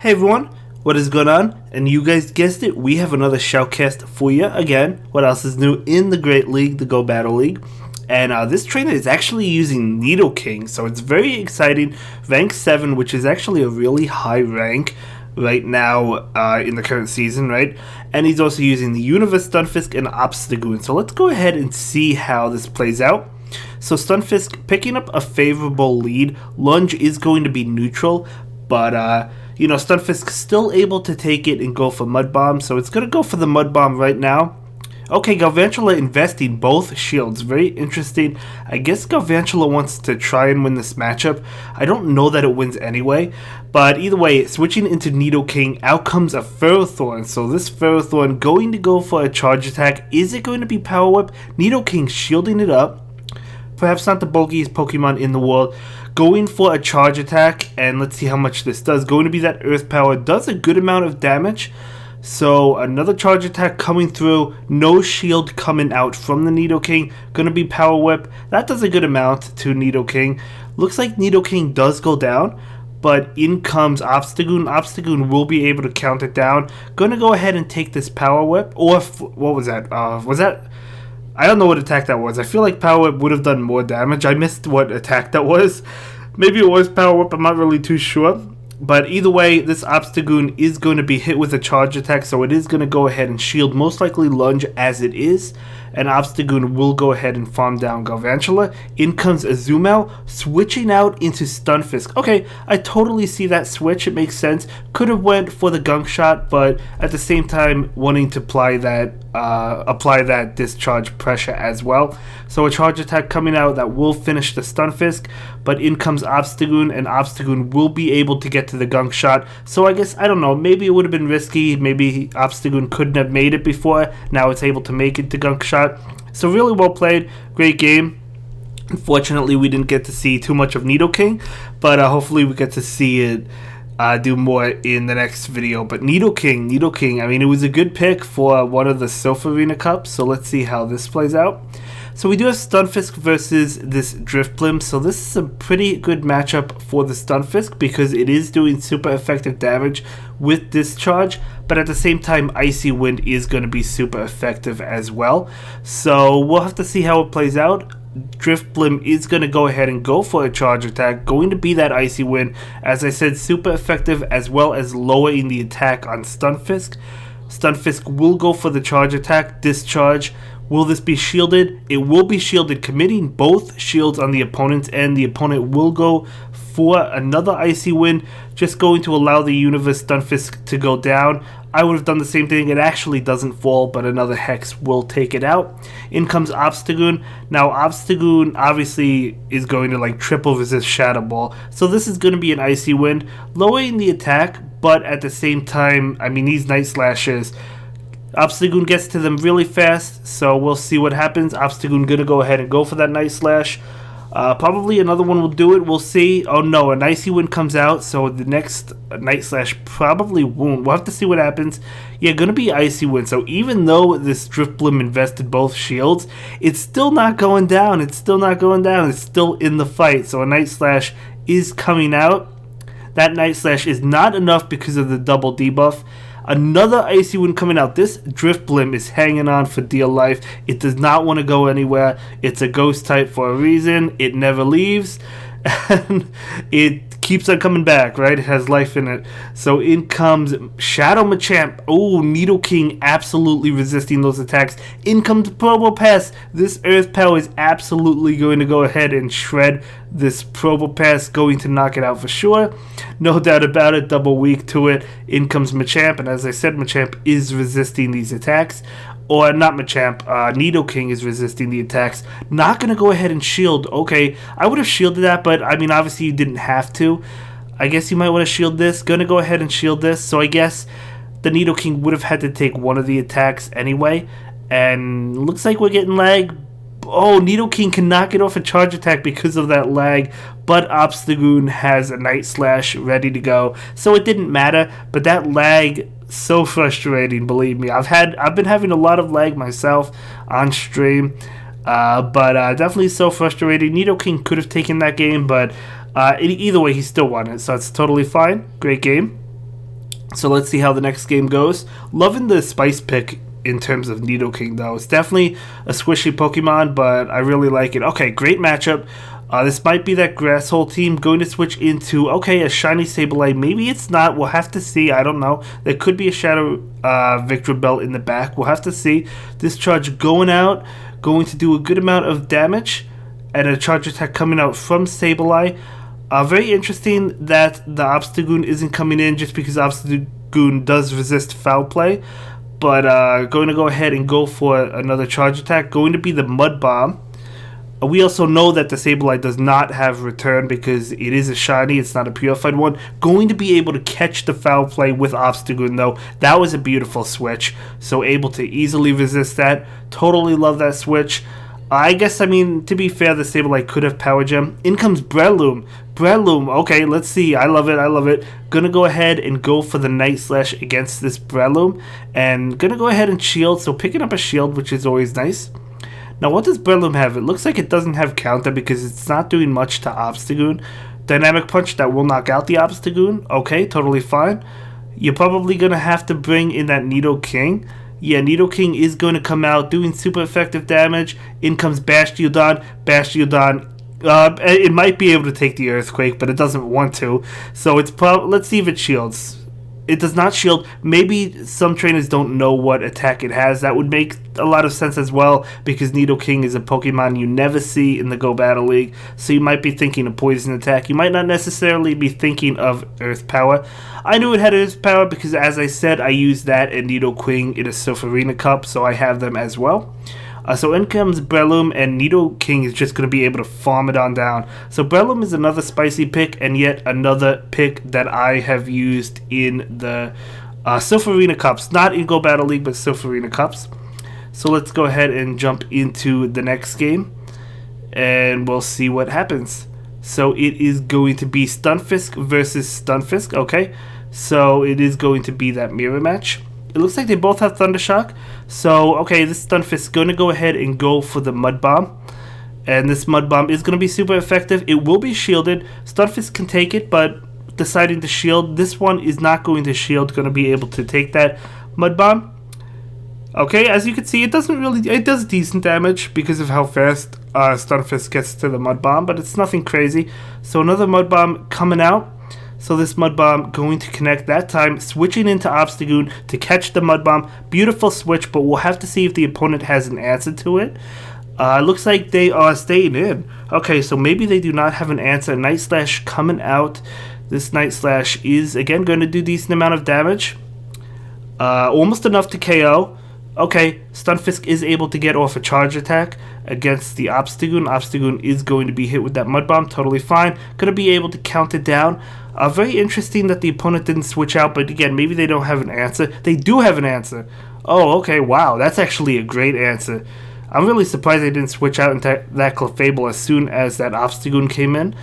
Hey everyone, what is going on? And you guys guessed it, we have another shoutcast for you again. What else is new in the Great League, the Go Battle League? And this trainer is actually using Nidoking, so it's very exciting. Rank 7, which is actually a really high rank right now in the current season, right? And he's also using the Universe, Stunfisk, and Obstagoon. So let's go ahead and see how this plays out. So Stunfisk picking up a favorable lead. Lunge is going to be neutral, but Stunfisk still able to take it and go for Mud Bomb, so it's going to go for the Mud Bomb right now. Okay, Galvantula investing both shields. Very interesting. I guess Galvantula wants to try and win this matchup. I don't know that it wins anyway, but either way, switching into Nidoking, out comes a Ferrothorn. So this Ferrothorn going to go for a charge attack. Is it going to be Power Whip? Nidoking shielding it up. Perhaps not the bulkiest Pokemon in the world. Going for a charge attack, and let's see how much this does. Going to be that Earth Power. Does a good amount of damage. So another charge attack coming through. No shield coming out from the Nidoking. Going to be Power Whip. That does a good amount to Nidoking. Looks like Nidoking does go down, but in comes Obstagoon. Obstagoon will be able to count it down. Going to go ahead and take this Power Whip. Or, what was that? I don't know what attack that was. I feel like Power Whip would have done more damage. I missed what attack that was. Maybe it was Power Whip. I'm not really too sure. But either way, this Obstagoon is going to be hit with a charge attack, so it is going to go ahead and shield, most likely Lunge as it is. And Obstagoon will go ahead and farm down Galvantula. In comes Azumarill, switching out into Stunfisk. Okay, I totally see that switch. It makes sense. Could have went for the Gunk Shot, but at the same time, wanting to apply that discharge pressure as well. So a charge attack coming out that will finish the Stunfisk, but in comes Obstagoon, and Obstagoon will be able to get to the Gunk Shot. So I guess, I don't know, maybe it would have been risky. Maybe Obstagoon couldn't have made it before. Now it's able to make it to Gunk Shot. So really well played, great game. Unfortunately, we didn't get to see too much of Nidoking, but hopefully we get to see it do more in the next video. But Nidoking, I mean, it was a good pick for one of the Soph Arena Cups, so let's see how this plays out. So we do have Stunfisk versus this Drifblim, so this is a pretty good matchup for the Stunfisk because it is doing super effective damage with Discharge, but at the same time Icy Wind is going to be super effective as well. So we'll have to see how it plays out. Drifblim is going to go ahead and go for a charge attack, going to be that Icy Wind. As I said, super effective as well as lowering the attack on Stunfisk. Stunfisk will go for the charge attack, Discharge. Will this be shielded? It will be shielded, committing both shields on the opponent's end. The opponent will go for another Icy Wind, just going to allow the Universe Stunfisk to go down. I would have done the same thing. It actually doesn't fall, but another Hex will take it out. In comes Obstagoon. Now, Obstagoon obviously is going to like triple resist Shadow Ball, so this is going to be an Icy Wind, lowering the attack, but at the same time, I mean, these Night Slashes, Obstagoon gets to them really fast, so we'll see what happens. Obstagoon gonna go ahead and go for that Night Slash. Probably another one will do it, we'll see. Oh no, an Icy Wind comes out, so the next Night Slash probably won't. We'll have to see what happens. Yeah, gonna be Icy Wind, so even though this Drifblim invested both shields, it's still not going down. It's still in the fight, so a Night Slash is coming out. That Night Slash is not enough because of the double debuff. Another Icy Wind coming out. This Drifblim is hanging on for dear life. It does not want to go anywhere. It's a ghost type for a reason. It never leaves. And it keeps on coming back, right? It has life in it. So in comes Shadow Machamp. Oh, Nidoking absolutely resisting those attacks. In comes Probopass. This Earth Power is absolutely going to go ahead and shred this Probopass, going to knock it out for sure. No doubt about it, double weak to it. In comes Machamp, and as I said, Machamp is resisting these attacks. Or not Machamp, Nidoking is resisting the attacks. Not going to go ahead and shield. Okay, I would have shielded that, but I mean, obviously you didn't have to. I guess you might want to shield this. Going to go ahead and shield this. So I guess the Nidoking would have had to take one of the attacks anyway. And looks like we're getting lag. Oh, Nidoking cannot get off a charge attack because of that lag, but Obstagoon has a Night Slash ready to go, so it didn't matter. But that lag, so frustrating, believe me. I've been having a lot of lag myself on stream, but definitely so frustrating. Nidoking could have taken that game, but either way, he still won it, so it's totally fine. Great game. So let's see how the next game goes. Loving the spice pick in terms of Nidoking, though. It's definitely a squishy Pokemon, but I really like it. Okay, great matchup. This might be that Grass Hole team going to switch into, okay, a shiny Sableye. Maybe it's not. We'll have to see. I don't know. There could be a Shadow Victory Belt in the back. We'll have to see. This charge going out, going to do a good amount of damage, and a charge attack coming out from Sableye. Very interesting that the Obstagoon isn't coming in just because Obstagoon does resist foul play. But going to go ahead and go for another charge attack. Going to be the Mud Bomb. We also know that the Sableye does not have return because it is a shiny, it's not a purified one. Going to be able to catch the foul play with Obstagoon, though. That was a beautiful switch, so able to easily resist that. Totally love that switch. I guess, I mean, to be fair, the Sableye could have Power Gem. In comes Breloom. Breloom, okay, let's see. I love it, I love it. Gonna go ahead and go for the Night Slash against this Breloom. And gonna go ahead and shield, so picking up a shield, which is always nice. Now, what does Breloom have? It looks like it doesn't have counter because it's not doing much to Obstagoon. Dynamic Punch, that will knock out the Obstagoon. Okay, totally fine. You're probably going to have to bring in that Nidoking. Yeah, Nidoking is going to come out doing super effective damage. In comes Bastiodon. Bastiodon, it might be able to take the Earthquake, but it doesn't want to. So it's let's see if it shields. It does not shield. Maybe some trainers don't know what attack it has. That would make a lot of sense as well, because Nidoking is a Pokemon you never see in the Go Battle League. So you might be thinking of Poison Attack. You might not necessarily be thinking of Earth Power. I knew it had Earth Power because, as I said, I used that and Nidoking in a Surfarina Cup, so I have them as well. So in comes Breloom, and Nidoking is just going to be able to farm it on down. So Breloom is another spicy pick, and yet another pick that I have used in the Surfarina Cups. Not in Go Battle League, but Surfarina Cups. So let's go ahead and jump into the next game, and we'll see what happens. So it is going to be Stunfisk versus Stunfisk, okay? So it is going to be that mirror match. It looks like they both have Thunder Shock. So, okay, this Stunfisk is going to go ahead and go for the Mud Bomb. And this Mud Bomb is going to be super effective. It will be shielded. Stunfisk can take it, but deciding to shield. This one is not going to shield. Going to be able to take that Mud Bomb. Okay, as you can see, it does decent damage because of how fast Stunfisk gets to the Mud Bomb. But it's nothing crazy. So another Mud Bomb coming out. So this Mud Bomb going to connect that time, switching into Obstagoon to catch the Mud Bomb. Beautiful switch, but we'll have to see if the opponent has an answer to it. Looks like they are staying in. Okay, so maybe they do not have an answer. Night Slash coming out. This Night Slash is, again, going to do a decent amount of damage. Almost enough to KO. Okay, Stunfisk is able to get off a charge attack against the Obstagoon. Obstagoon is going to be hit with that Mud Bomb, totally fine. Going to be able to count it down. Very interesting that the opponent didn't switch out, but again, maybe they don't have an answer. They do have an answer. Oh, okay, wow, that's actually a great answer. I'm really surprised they didn't switch out into that Clefable as soon as that Obstagoon came in,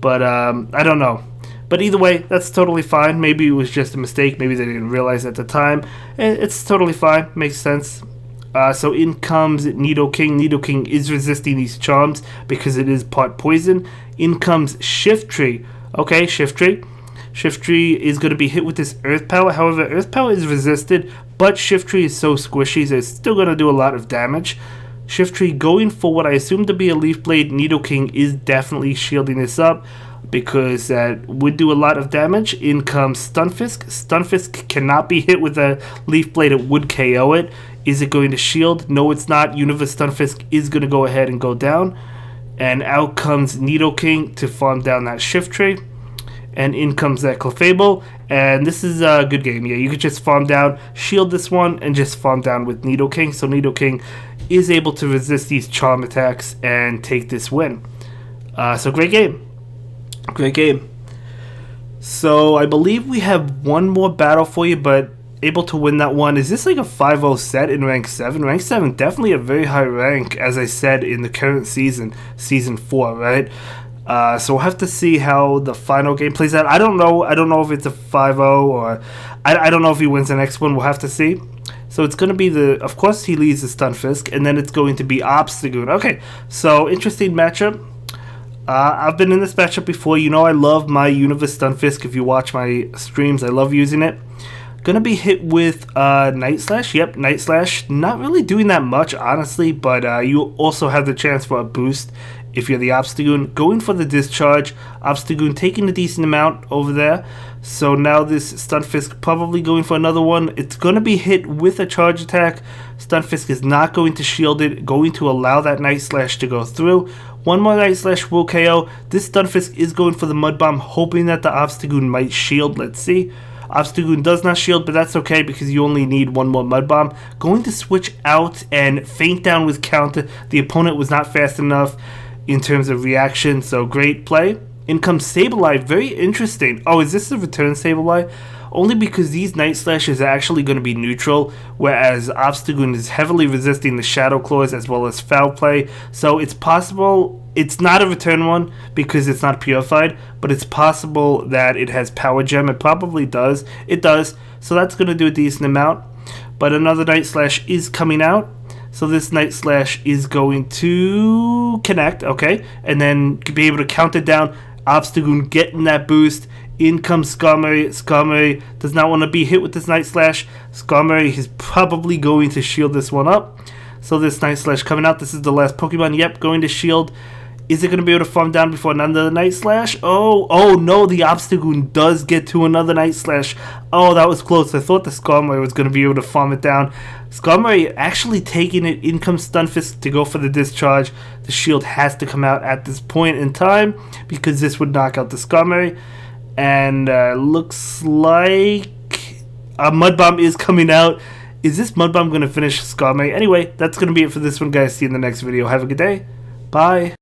but I don't know. But either way, that's totally fine. Maybe it was just a mistake. Maybe they didn't realize at the time. It's totally fine. Makes sense. So in comes Nidoking. Nidoking is resisting these charms because it is part poison. In comes Shiftry. Okay, Shiftry. Shiftry is going to be hit with this Earth Power. However, Earth Power is resisted, but Shiftry is so squishy, so it's still going to do a lot of damage. Shiftry going for what I assume to be a Leaf Blade. Nidoking is definitely shielding this up because that would do a lot of damage. In comes Stunfisk. Stunfisk cannot be hit with a Leaf Blade. It would KO it. Is it going to shield? No, it's not. Universe Stunfisk is going to go ahead and go down. And out comes Nidoking to farm down that Shiftry. And in comes that Clefable. And this is a good game. Yeah, you could just farm down, shield this one, and just farm down with Nidoking. So Nidoking is able to resist these charm attacks and take this win. So great game. Great game. So I believe we have one more battle for you, but able to win that one. Is this like a 5-0 set in rank 7? Rank 7 definitely a very high rank, as I said, in the current season, season 4, right? So we'll have to see how the final game plays out. I don't know if it's a 5-0 or I don't know if he wins the next one. We'll have to see. So it's going to be of course he leads the Stunfisk, and then it's going to be Obstagoon. Okay, so interesting matchup. I've been in this matchup before. You know I love my Universe Stunfisk. If you watch my streams, I love using it. Gonna be hit with Night Slash. Yep, Night Slash. Not really doing that much, honestly, but you also have the chance for a boost if you're the Obstagoon. Going for the Discharge. Obstagoon taking a decent amount over there. So now this Stunfisk probably going for another one. It's gonna be hit with a charge attack. Stunfisk is not going to shield it, going to allow that Night Slash to go through. One more Night Slash will KO. This Stunfisk is going for the Mud Bomb, hoping that the Obstagoon might shield. Let's see. Obstagoon does not shield, but that's okay because you only need one more Mud Bomb. Going to switch out and Faint Down with counter. The opponent was not fast enough in terms of reaction, so great play. In comes Sableye, very interesting. Oh, is this the return Sableye? Only because these Night Slashes are actually going to be neutral, whereas Obstagoon is heavily resisting the Shadow Claws as well as Foul Play. So it's possible, it's not a return one because it's not purified, but it's possible that it has Power Gem. It probably does. It does. So that's going to do a decent amount. But another Night Slash is coming out. So this Night Slash is going to connect, okay, and then be able to count it down. Obstagoon getting that boost. In comes Skarmory. Skarmory does not want to be hit with this Night Slash. Skarmory is probably going to shield this one up. So this Night Slash coming out. This is the last Pokemon. Yep, going to shield. Is it going to be able to farm down before another Night Slash? Oh no, the Obstagoon does get to another Night Slash. Oh, that was close. I thought the Skarmory was going to be able to farm it down. Skarmory actually taking it. In comes Stunfisk to go for the Discharge. The shield has to come out at this point in time because this would knock out the Skarmory. And looks like a Mud Bomb is coming out. Is this Mud Bomb going to finish Skarmory? Anyway, that's going to be it for this one, guys. See you in the next video. Have a good day. Bye.